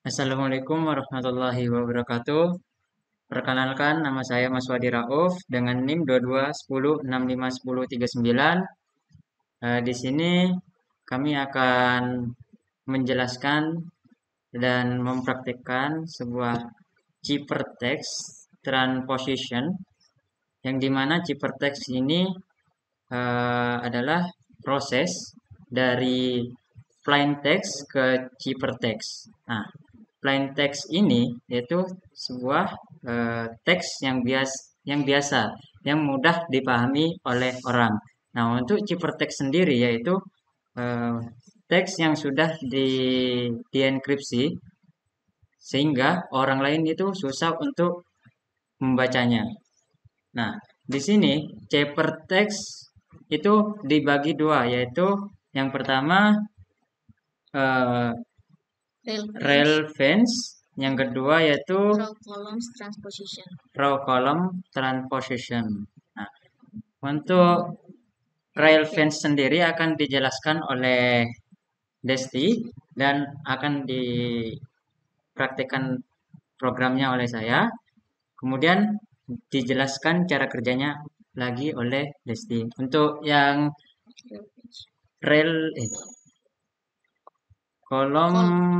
Assalamualaikum warahmatullahi wabarakatuh. Perkenalkan, nama saya Mas Wadi Rauf dengan NIM 2210651039. Di sini kami akan menjelaskan dan mempraktikkan sebuah ciphertext transposition, yang dimana ciphertext ini adalah proses dari plain text ke ciphertext. Nah, plain text ini yaitu sebuah teks yang biasa, yang mudah dipahami oleh orang. Nah, untuk ciphertext sendiri yaitu eh, teks yang sudah dienkripsi sehingga orang lain itu susah untuk membacanya. Nah, di sini ciphertext itu dibagi dua, yaitu yang pertama eh, relevance, yang kedua yaitu row column transposition. Nah, untuk relevance sendiri akan dijelaskan oleh Desti dan akan dipraktikkan programnya oleh saya. Kemudian dijelaskan cara kerjanya lagi oleh Desti. Untuk yang rel kolom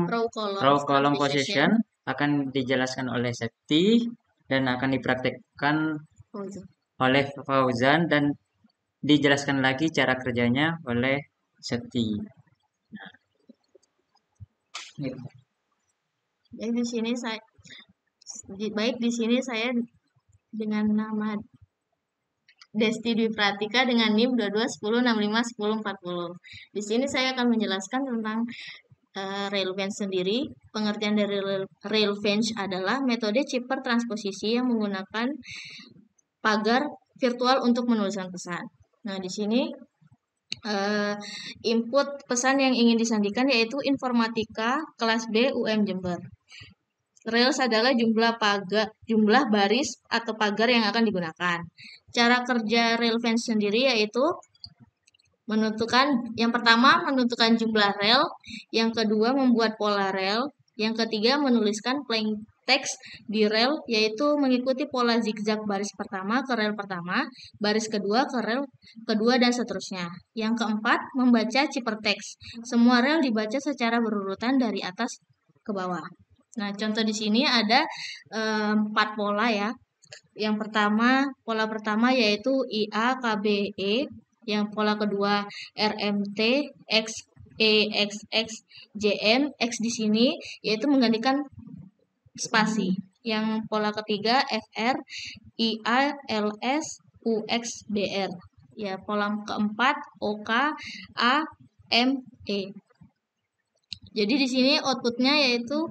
row column position akan dijelaskan oleh Septi dan akan dipraktikkan oleh Fauzan dan dijelaskan lagi cara kerjanya oleh Septi. Di sini saya dengan nama Desti Dwi Pratika dengan NIM 2210651040. Di sini saya akan menjelaskan tentang relevance sendiri. Pengertian dari relevance adalah metode cipher transposisi yang menggunakan pagar virtual untuk menuliskan pesan. Nah, di sini input pesan yang ingin disandikan yaitu informatika kelas B UM Jember. Rails adalah jumlah baris atau pagar yang akan digunakan. Cara kerja relevance sendiri yaitu yang pertama menentukan jumlah rel, yang kedua membuat pola rel, yang ketiga menuliskan plain text di rel yaitu mengikuti pola zigzag baris pertama ke rel pertama, baris kedua ke rel kedua dan seterusnya. Yang keempat membaca ciphertext. Semua rel dibaca secara berurutan dari atas ke bawah. Nah, contoh di sini ada 4 pola ya. Yang pola pertama yaitu IA, KBE. Yang pola kedua RMT, X, X, JM, X di sini yaitu menggantikan spasi. Yang pola ketiga FR, IA, LS, UX, BR. Ya, pola keempat OK, A, M, E. Jadi di sini outputnya yaitu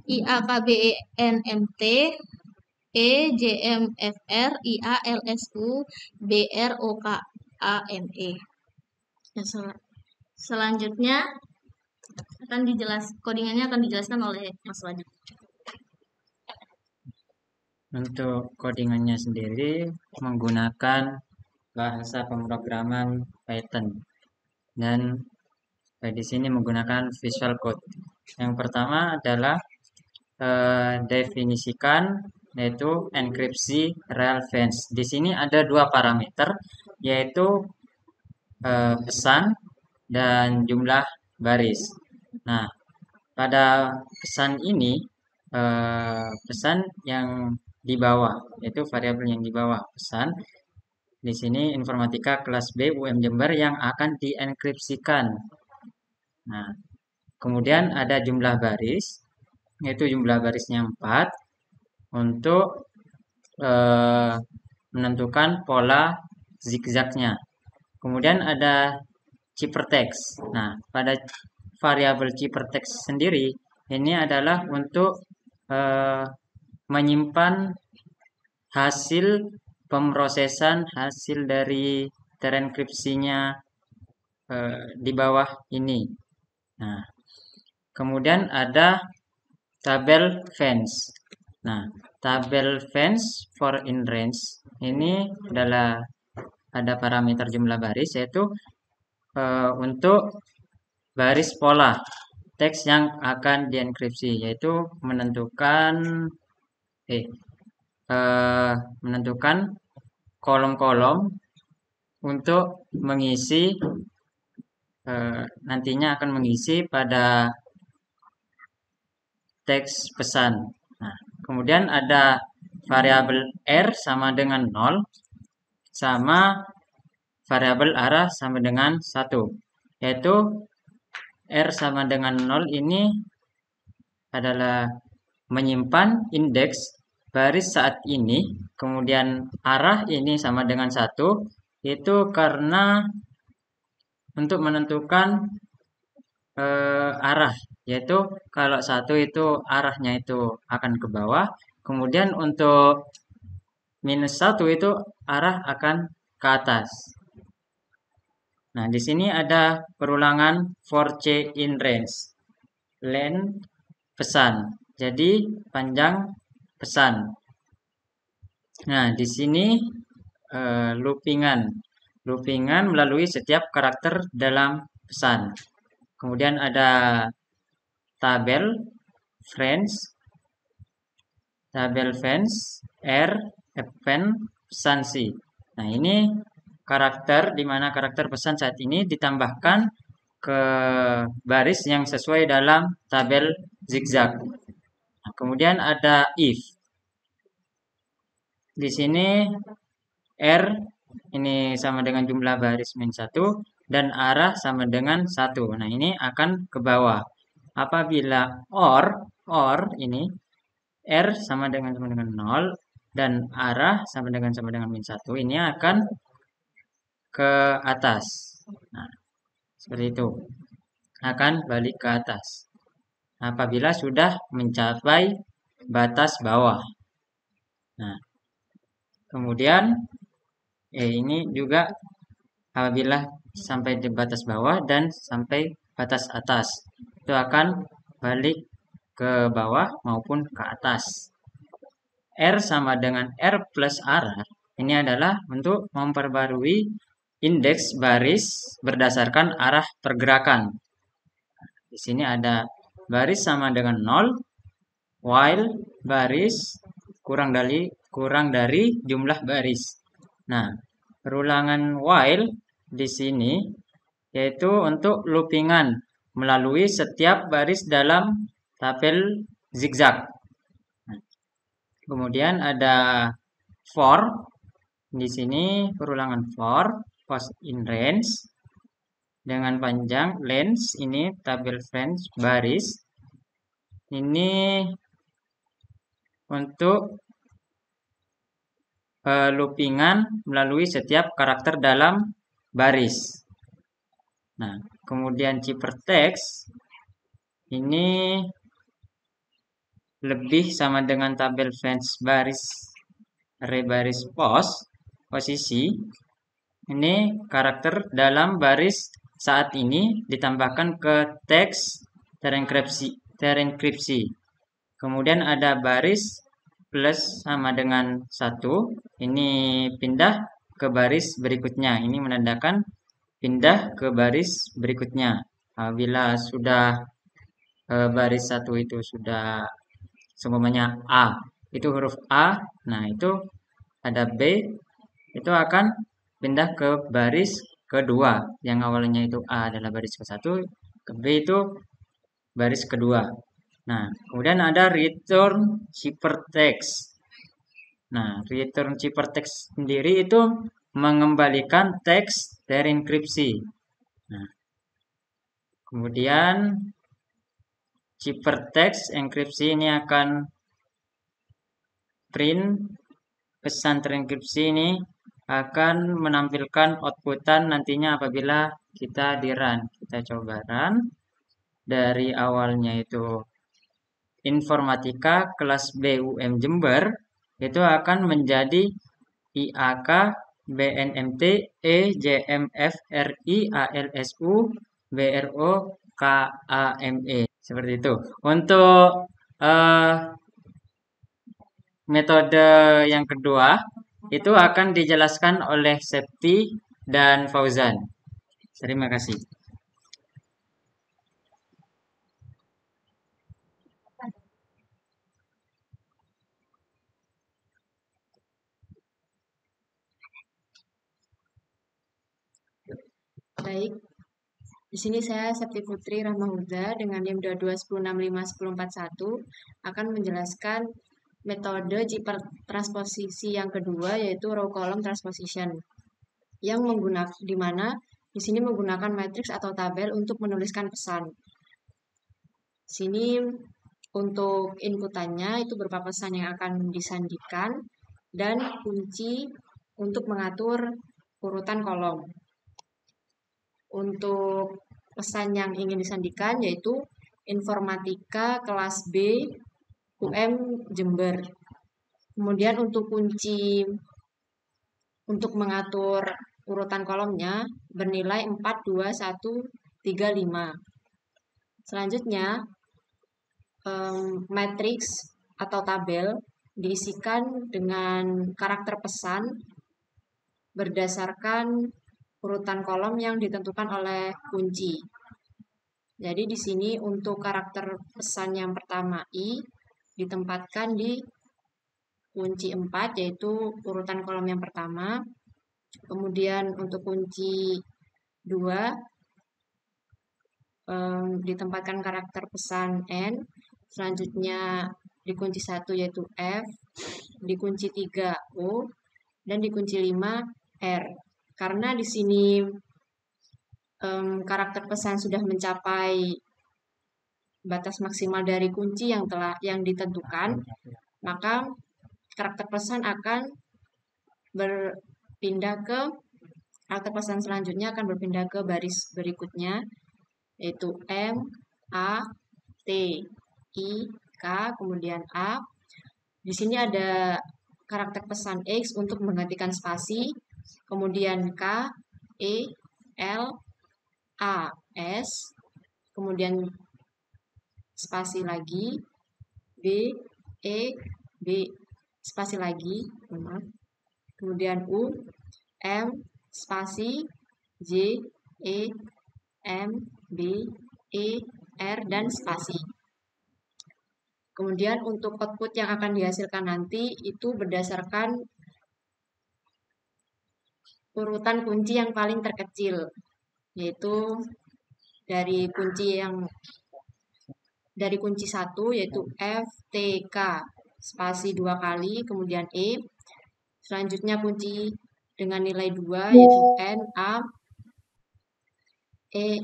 IAKBENMT, EJMFR, IALSU, BROKANE. Selanjutnya codingannya akan dijelaskan oleh Mas Wadi. Untuk codingannya sendiri menggunakan bahasa pemrograman Python dan di sini menggunakan Visual Code. Yang pertama adalah definisikan yaitu enkripsi relevance. Di sini ada dua parameter yaitu pesan dan jumlah baris. Nah, pada pesan ini pesan yang di bawah yaitu variabel yang di bawah pesan. Di sini informatika kelas B UM Jember yang akan dienkripsikan. Nah, kemudian ada jumlah baris, yaitu jumlah barisnya 4 untuk menentukan pola zigzagnya. Kemudian ada ciphertext. Nah, pada variabel ciphertext sendiri ini adalah untuk menyimpan hasil pemrosesan hasil dari terenkripsinya di bawah ini. Nah, kemudian ada tabel fence. Nah, tabel fence for in range ini adalah ada parameter jumlah baris yaitu untuk baris pola. teks yang akan dienkripsi, yaitu menentukan kolom-kolom untuk mengisi nantinya akan mengisi pada teks pesan. Nah, kemudian ada variabel R sama dengan 0 sama variabel arah sama dengan 1, yaitu R sama dengan 0 ini adalah menyimpan indeks baris saat ini, kemudian arah ini sama dengan 1, itu karena untuk menentukan arah, yaitu kalau 1 itu arahnya itu akan ke bawah, kemudian untuk -1 itu arah akan ke atas. Nah, di sini ada perulangan for C in range, length pesan, jadi panjang pesan. Nah, di sini loopingan melalui setiap karakter dalam pesan. Kemudian ada tabel friends, R, event, pesan C. Nah, ini karakter di mana karakter pesan saat ini ditambahkan ke baris yang sesuai dalam tabel zigzag. Nah, kemudian ada if. Di sini R ini sama dengan jumlah baris -1 dan arah sama dengan 1. Nah, ini akan ke bawah. Apabila or ini R sama dengan 0 dan arah sama dengan -1, ini akan ke atas. Nah, seperti itu. Akan balik ke atas apabila sudah mencapai batas bawah. Nah, kemudian ini juga apabila sampai di batas bawah dan sampai batas atas, itu akan balik ke bawah maupun ke atas. R sama dengan R plus arah ini adalah untuk memperbarui indeks baris berdasarkan arah pergerakan. Di sini ada baris sama dengan 0, while baris kurang dari jumlah baris. Nah, perulangan while di sini yaitu untuk loopingan melalui setiap baris dalam tabel zigzag. Kemudian ada for. Di sini perulangan for post in range dengan panjang length, ini tabel range baris. Ini untuk loopingan melalui setiap karakter dalam baris. Nah, kemudian ciphertext ini lebih sama dengan tabel range baris array baris posisi. Ini karakter dalam baris saat ini ditambahkan ke teks terenkripsi. Kemudian ada baris plus sama dengan 1, ini pindah ke baris berikutnya. Ini menandakan pindah ke baris berikutnya. Apabila sudah baris 1 itu sudah seumpamanya A, itu huruf A, nah itu ada B, itu akan pindah ke baris kedua. Yang awalnya itu A adalah baris ke-1, ke B itu baris kedua. Nah, kemudian ada return ciphertext. Nah, return ciphertext sendiri itu mengembalikan teks terenkripsi. Nah, kemudian ciphertext enkripsi ini akan print pesan terenkripsi ini akan menampilkan outputan nantinya apabila kita di run. Kita coba run. Dari awalnya itu informatika kelas BUM Jember itu akan menjadi IAK BNMT EJMF RI ALSU BRO KAME, seperti itu. Untuk metode yang kedua itu akan dijelaskan oleh Septi dan Fauzan. Terima kasih. Baik, di sini saya Septi Putri Rahmahuda dengan NIM 2210651041 akan menjelaskan metode zipper transposisi yang kedua, yaitu row column transposition, yang di mana di sini menggunakan matriks atau tabel untuk menuliskan pesan. Sini untuk inputannya itu berupa pesan yang akan disandikan dan kunci untuk mengatur urutan kolom. Untuk pesan yang ingin disandikan yaitu Informatika kelas B UM Jember. Kemudian untuk kunci untuk mengatur urutan kolomnya bernilai 4, 2, 1, 3, 5. Selanjutnya, matriks atau tabel diisikan dengan karakter pesan berdasarkan urutan kolom yang ditentukan oleh kunci. Jadi di sini untuk karakter pesan yang pertama I ditempatkan di kunci 4, yaitu urutan kolom yang pertama. Kemudian untuk kunci 2 ditempatkan karakter pesan N. Selanjutnya di kunci 1 yaitu F, di kunci 3 O, dan di kunci 5 R. Karena di sini karakter pesan sudah mencapai batas maksimal dari kunci yang ditentukan, maka karakter pesan akan karakter pesan selanjutnya akan berpindah ke baris berikutnya, yaitu M, A, T, I, K, kemudian A. Di sini ada karakter pesan X untuk menggantikan spasi, kemudian K, E, L, A, S, kemudian spasi lagi, B, E, B, spasi lagi, kemudian U, M, spasi, J, E, M, B, E, R, dan spasi. Kemudian untuk output yang akan dihasilkan nanti itu berdasarkan urutan kunci yang paling terkecil, yaitu dari kunci 1 yaitu F, T, K, spasi 2 kali, kemudian E. Selanjutnya kunci dengan nilai 2 yaitu N, A, E,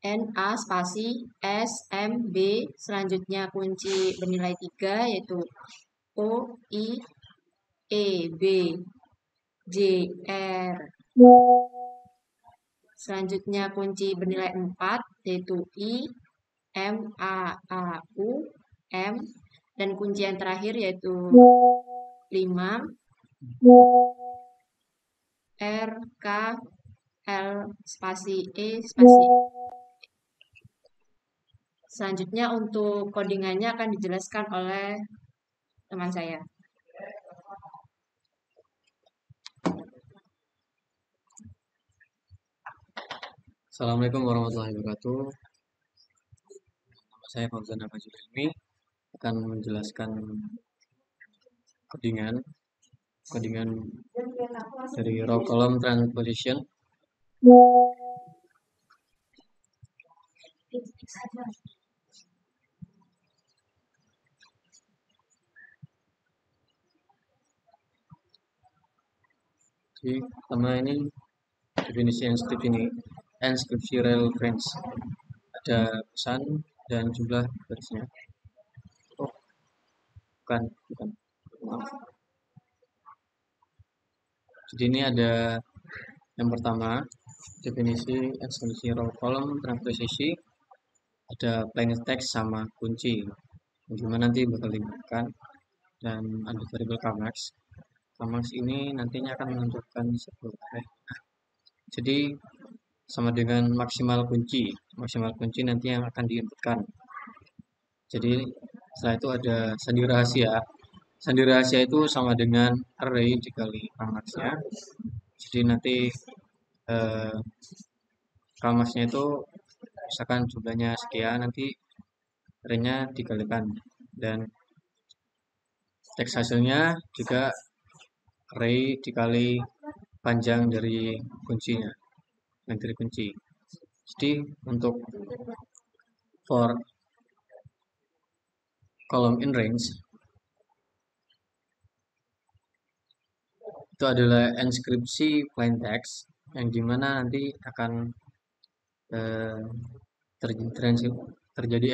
N, A, spasi, S, M, B. Selanjutnya kunci bernilai 3 yaitu O, I, E, B, J, R. Selanjutnya kunci bernilai 4 yaitu I, M, A, U, M. Dan kunci yang terakhir yaitu 5, R, K, L, spasi, E, spasi. Selanjutnya untuk codingannya akan dijelaskan oleh teman saya. Assalamualaikum warahmatullahi wabarakatuh. Nama saya Fauzan Abajul Ilmi akan menjelaskan codingan dari row column transposition. Jadi pertama ini definisi inskripsi reference, ada pesan dan jumlah barisnya. Oh, bukan. Maaf. Jadi ini ada yang pertama definisi inskripsi row column transposisi, ada plain text sama kunci. Gimana nanti bakal dibuka, dan ada variable kamax. Kamax ini nantinya akan menentukan sebuah array. Jadi sama dengan maksimal kunci nanti yang akan diinputkan. Jadi setelah itu ada sandi rahasia itu sama dengan array dikali kamaxnya. Jadi nanti kamaxnya itu misalkan jumlahnya sekian, nanti arraynya dikalikan, dan teks hasilnya juga array dikali panjang dari kuncinya. dari kunci. Jadi untuk for column in range itu adalah enskripsi plain text yang dimana nanti akan eh, terjadi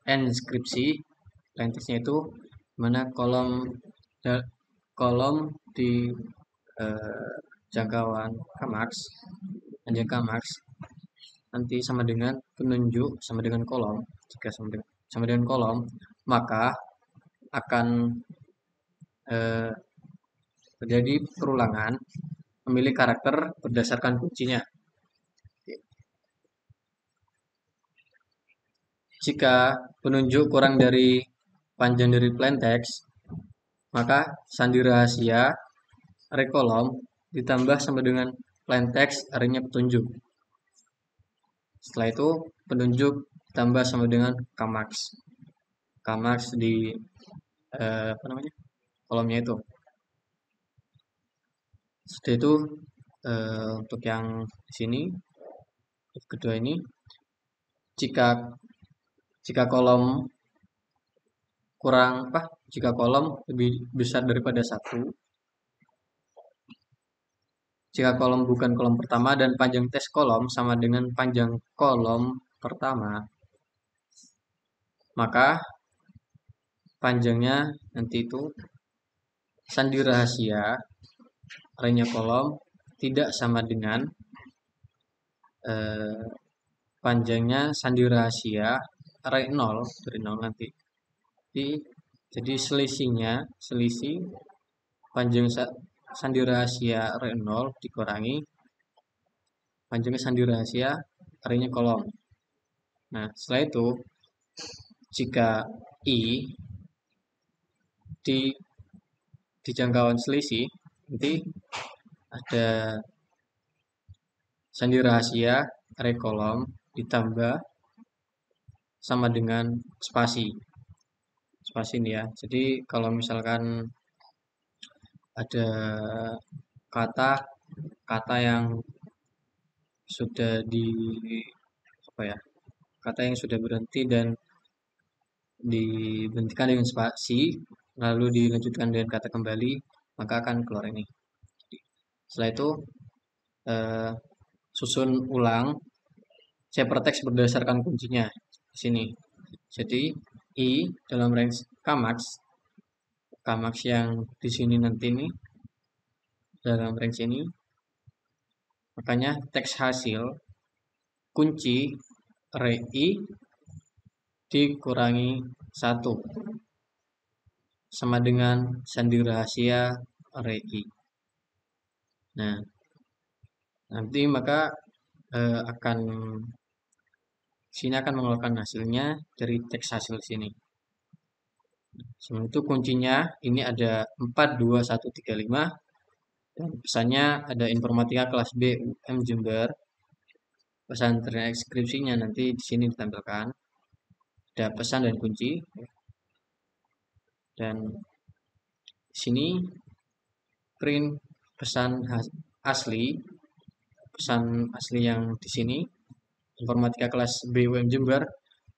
enskripsi plain textnya itu mana kolom di jangkauan Kmax panjang Kmax nanti sama dengan penunjuk sama dengan kolom. Jika sama dengan kolom, maka akan terjadi perulangan memilih karakter berdasarkan kuncinya. Jika penunjuk kurang dari panjang dari plain text, maka sandi rahasia array kolom ditambah sama dengan plain text array-nya petunjuk. Setelah itu penunjuk ditambah sama dengan Kmax di kolomnya itu. Setelah itu untuk yang di sini kedua ini jika kolom jika kolom lebih besar daripada 1, jika kolom bukan kolom pertama dan panjang tes kolom sama dengan panjang kolom pertama, maka panjangnya nanti itu sandi rahasia array-nya kolom tidak sama dengan panjangnya sandi rahasia array 0 dari 0 nanti. Jadi selisih panjang sandi rahasia array 0 dikurangi panjangnya sandi rahasia array-nya kolom. Nah, setelah itu jika I di jangkauan selisih nanti ada sandi rahasia array kolom ditambah sama dengan spasi ini ya. Jadi kalau misalkan ada kata yang sudah kata yang sudah berhenti dan diberhentikan dengan spasi lalu dilanjutkan dengan kata kembali, maka akan keluar ini. Setelah itu susun ulang hypertext berdasarkan kuncinya di sini. Jadi I dalam range Kmax yang di sini nanti ini dalam range ini, makanya teks hasil kunci array I dikurangi 1 sama dengan sandi rahasia array I. Nah, nanti maka sini akan mengeluarkan hasilnya dari teks hasil sini. Sebelum itu kuncinya ini ada 42135 dan pesannya ada informatika kelas B UM Jember. Pesan transkripsinya nanti di sini ditampilkan. Ada pesan dan kunci. Dan di sini print pesan asli yang di sini informatika kelas B UM Jember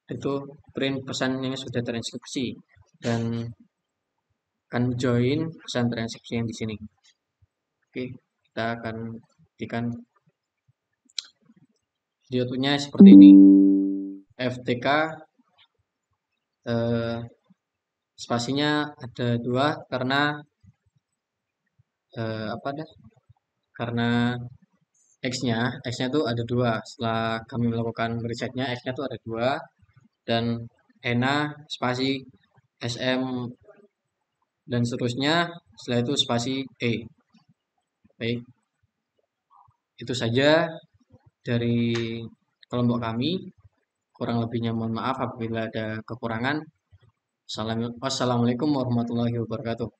itu print pesan yang sudah transkripsi dan akan join pesan transkripsi yang di sini. Oke, kita akan buktikan videonya seperti ini. FTK spasinya ada 2 karena karena X-nya tuh ada 2. Setelah kami melakukan risetnya, X-nya tuh ada 2 dan ENA spasi SM dan seterusnya, setelah itu spasi E. Baik, itu saja dari kelompok kami. Kurang lebihnya mohon maaf apabila ada kekurangan. Wassalamualaikum warahmatullahi wabarakatuh.